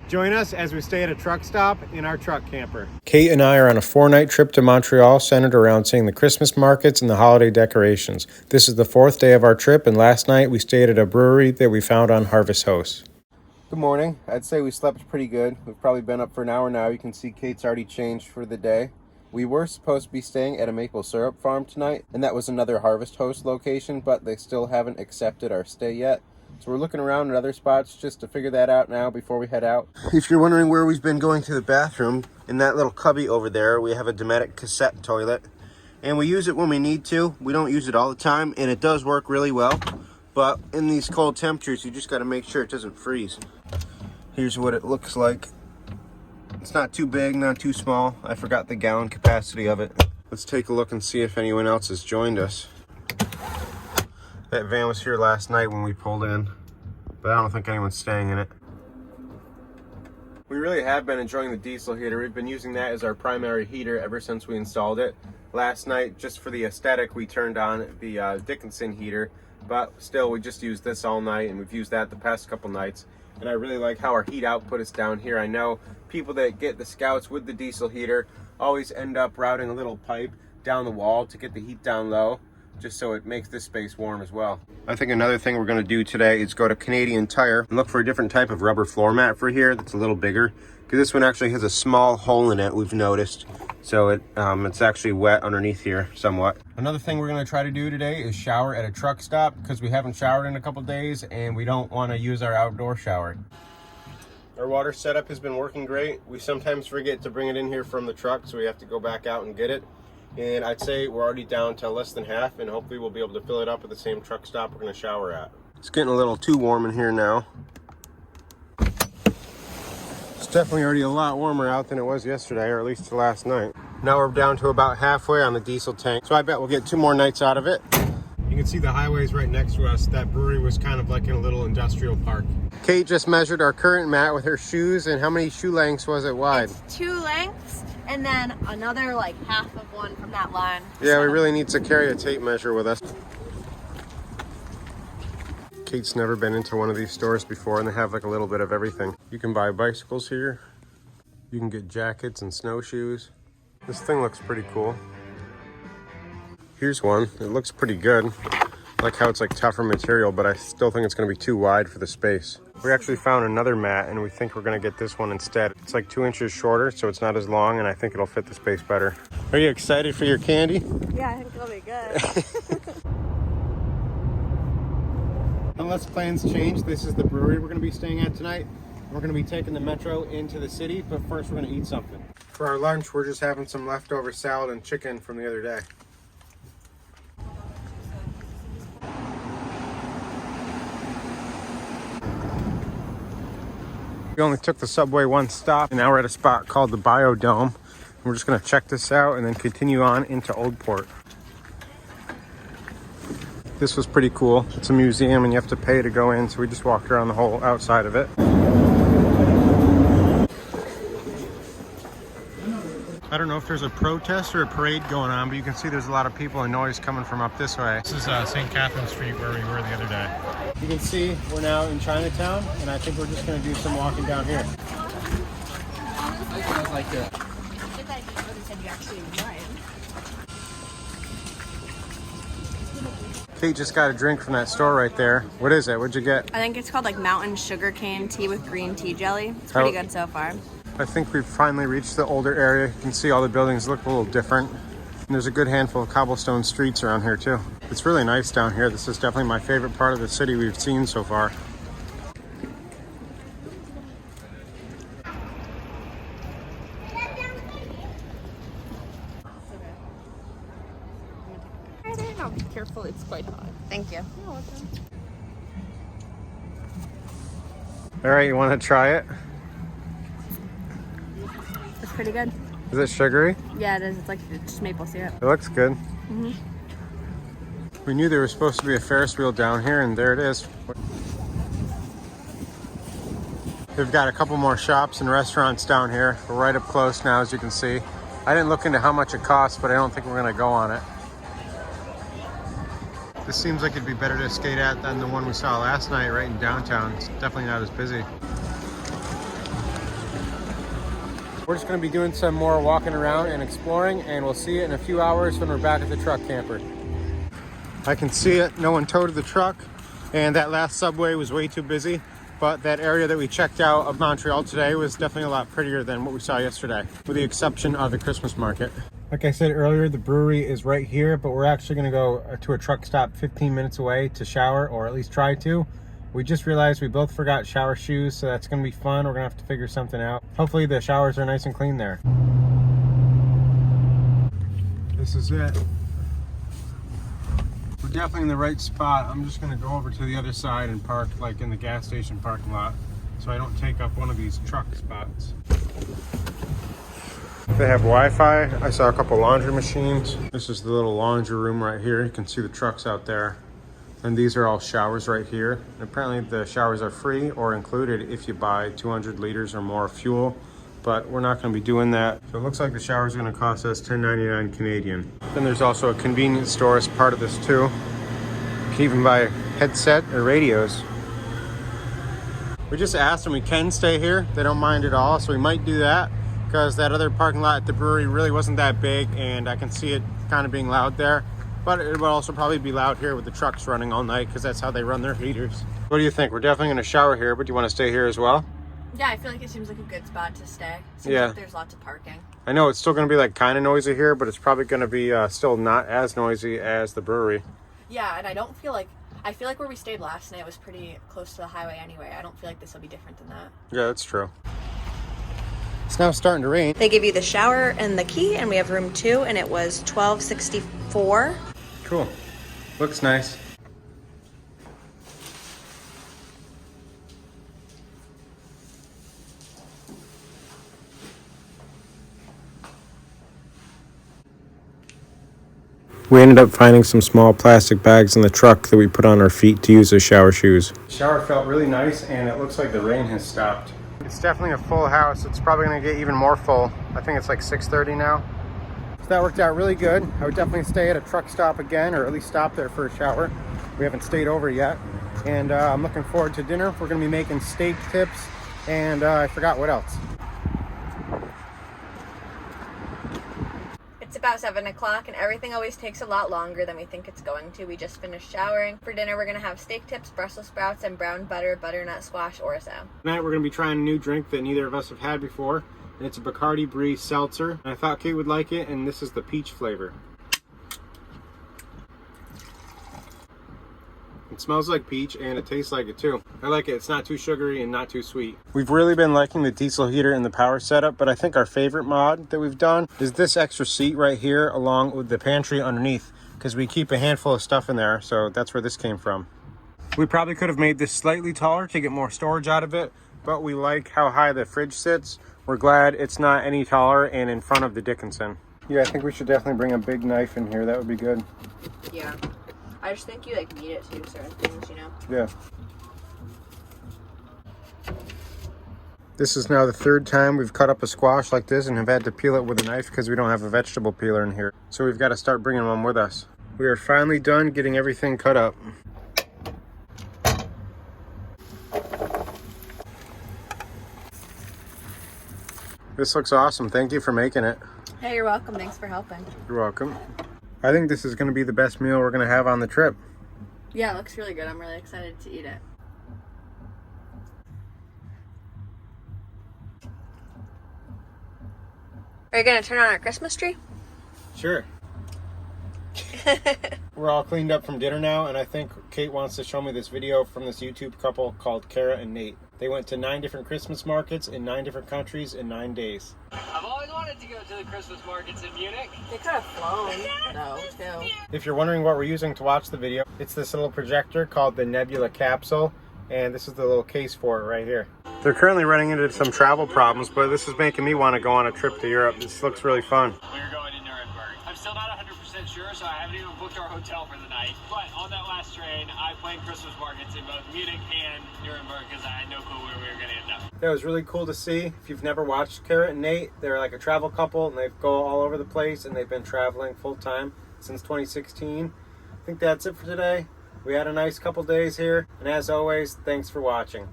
Join us as we stay at a truck stop in our truck camper. Kate and I are on a 4-night trip to Montreal centered around seeing the Christmas markets and the holiday decorations. This is the 4th day of our trip, and last night we stayed at a brewery that we found on Harvest House. Good morning. I'd say we slept pretty good. We've probably been up for an hour now. You can see Kate's already changed for the day. We were supposed to be staying at a maple syrup farm tonight, and that was another Harvest Host location, but they still haven't accepted our stay yet. So we're looking around at other spots just to figure that out now before we head out. If you're wondering where we've been going to the bathroom, in that little cubby over there, we have a Dometic cassette toilet. And we use it when we need to. We don't use it all the time, and it does work really well. But in these cold temperatures, you just got to make sure it doesn't freeze. Here's what it looks like. It's not too big, not too small. I forgot the gallon capacity of it. Let's take a look and see if anyone else has joined us. That van was here last night when we pulled in, but I don't think anyone's staying in it. We really have been enjoying the diesel heater. We've been using that as our primary heater ever since we installed it. Last night, just for the aesthetic, we turned on the Dickinson heater, but still we just used this all night, and we've used that the past couple nights. And I really like how our heat output is down here. I know people that get the Scouts with the diesel heater always end up routing a little pipe down the wall to get the heat down low, just so it makes this space warm as well. I think another thing we're going to do today is go to Canadian Tire and look for a different type of rubber floor mat for here that's a little bigger, because this one actually has a small hole in it, we've noticed. So it's actually wet underneath here somewhat. Another thing we're going to try to do today is shower at a truck stop, because we haven't showered in a couple days and we don't want to use our outdoor shower. Our water setup has been working great. We sometimes forget to bring it in here from the truck, so we have to go back out and get it. And I'd say we're already down to less than half, and hopefully we'll be able to fill it up at the same truck stop we're going to shower at. It's getting a little too warm in here now. It's definitely already a lot warmer out than it was yesterday, or at least last night. Now we're down to about halfway on the diesel tank, so I bet we'll get 2 more nights out of it. You can see the highways right next to us. That brewery was kind of like in a little industrial park. Kate just measured our current mat with her shoes, and how many shoe lengths was it wide? It's 2 lengths, and then another like half of one from that line. Yeah, we really need to carry a tape measure with us. Kate's never been into one of these stores before, and they have like a little bit of everything. You can buy bicycles here. You can get jackets and snowshoes. This thing looks pretty cool. Here's one. It looks pretty good. I like how it's like tougher material, but I still think it's going to be too wide for the space. We actually found another mat, and we think we're going to get this one instead. It's like 2 inches shorter, so it's not as long, and I think it'll fit the space better. Are you excited for your candy? Yeah, I think it'll be good. Unless plans change, this is the brewery we're going to be staying at tonight. We're going to be taking the metro into the city, but first we're going to eat something. For our lunch, we're just having some leftover salad and chicken from the other day. We only took the subway 1 stop, and now we're at a spot called the Biodome. We're just going to check this out and then continue on into Old Port. This was pretty cool. It's a museum and you have to pay to go in, so we just walked around the whole outside of it. I don't know if there's a protest or a parade going on, but you can see there's a lot of people and noise coming from up this way. This is St. Catherine Street where we were the other day. You can see we're now in Chinatown, and I think we're just going to do some walking down here. Like that. Kate just got a drink from that store right there. What is it? What'd you get? I think it's called like mountain sugarcane tea with green tea jelly. It's pretty good so far. I think we've finally reached the older area. You can see all the buildings look a little different. And there's a good handful of cobblestone streets around here too. It's really nice down here. This is definitely my favorite part of the city we've seen so far. No, be careful, it's quite hot. Thank you. You're welcome. All right, you want to try it? It's pretty good. Is it sugary? Yeah, it is. It's like just maple syrup. It looks good. We knew there was supposed to be a Ferris wheel down here, and there it is. They've got a couple more shops and restaurants down here. We're right up close now, as you can see. I didn't look into how much it costs, but I don't think we're going to go on it. This seems like it'd be better to skate at than the one we saw last night right in downtown. It's definitely not as busy. We're just going to be doing some more walking around and exploring, and we'll see you in a few hours when we're back at the truck camper. I can see it. No one towed the truck, and that last subway was way too busy. But that area that we checked out of Montreal today was definitely a lot prettier than what we saw yesterday, with the exception of the Christmas market. Like I said earlier, the brewery is right here, but we're actually going to go to a truck stop 15 minutes away to shower, or at least try to. We just realized we both forgot shower shoes, so that's going to be fun. We're going to have to figure something out. Hopefully the showers are nice and clean there. This is it. We're definitely in the right spot. I'm just going to go over to the other side and park like in the gas station parking lot, so I don't take up one of these truck spots. They have Wi-Fi. I saw a couple laundry machines. This is the little laundry room right here. You can see the trucks out there. And these are all showers right here. And apparently the showers are free or included if you buy 200 liters or more of fuel, but we're not going to be doing that. So it looks like the shower is going to cost us $10.99 Canadian. Then there's also a convenience store as part of this too. You can even buy a headset or radios. We just asked them we can stay here. They don't mind at all, so we might do that, because that other parking lot at the brewery really wasn't that big, and I can see it kind of being loud there. But it will also probably be loud here with the trucks running all night, because that's how they run their heaters. What do you think? We're definitely going to shower here, but do you want to stay here as well? Yeah, I feel like it seems like a good spot to stay. Seems Yeah. like there's lots of parking. I know it's still going to be like kind of noisy here, but it's probably going to be still not as noisy as the brewery. Yeah, and I feel like where we stayed last night was pretty close to the highway anyway. I don't feel like this will be different than that. Yeah, that's true. It's now starting to rain. They give you the shower and the key, and we have room 2, and it was $12.64. Cool. Looks nice. We ended up finding some small plastic bags in the truck that we put on our feet to use as shower shoes. The shower felt really nice, and it looks like the rain has stopped. It's definitely a full house. It's probably going to get even more full. I think it's like 6:30 now. So that worked out really good. I would definitely stay at a truck stop again, or at least stop there for a shower. We haven't stayed over yet. And I'm looking forward to dinner. We're going to be making steak tips, and I forgot what else. It's about 7 o'clock, and everything always takes a lot longer than we think it's going to. We just finished showering. For dinner, we're going to have steak tips, Brussels sprouts, and brown butter, butternut squash orzo. Tonight we're going to be trying a new drink that neither of us have had before. And it's a Bacardi Brie seltzer. And I thought Kate would like it, and this is the peach flavor. It smells like peach, and it tastes like it too. I like it. It's not too sugary and not too sweet. We've really been liking the diesel heater and the power setup, but I think our favorite mod that we've done is this extra seat right here along with the pantry underneath, because we keep a handful of stuff in there, so that's where this came from. We probably could have made this slightly taller to get more storage out of it, but we like how high the fridge sits. We're glad it's not any taller and in front of the Dickinson. Yeah, I think we should definitely bring a big knife in here. That would be good. Yeah. I just think you need it to do certain things, you know? Yeah. This is now the 3rd time we've cut up a squash like this and have had to peel it with a knife because we don't have a vegetable peeler in here. So we've got to start bringing one with us. We are finally done getting everything cut up. This looks awesome. Thank you for making it. Hey, you're welcome. Thanks for helping. You're welcome. I think this is going to be the best meal we're going to have on the trip. Yeah, it looks really good. I'm really excited to eat it. Are you going to turn on our Christmas tree? Sure. We're all cleaned up from dinner now, and I think Kate wants to show me this video from this YouTube couple called Kara and Nate. They went to 9 different Christmas markets in 9 different countries in 9 days. I've always wanted to go to the Christmas markets in Munich. They could have flown, though, too. If you're wondering what we're using to watch the video, it's this little projector called the Nebula Capsule, and this is the little case for it right here. They're currently running into some travel problems, but this is making me want to go on a trip to Europe. This looks really fun. We're going to Nuremberg. I'm still not 100% sure, so I haven't even booked our hotel for the night. But on that last train, I planned Christmas markets in both Munich and Nuremberg because I had no clue where we were going to end up. That was really cool to see. If you've never watched Kara and Nate, they're like a travel couple, and they go all over the place, and they've been traveling full-time since 2016. I think that's it for today. We had a nice couple days here, and as always, thanks for watching.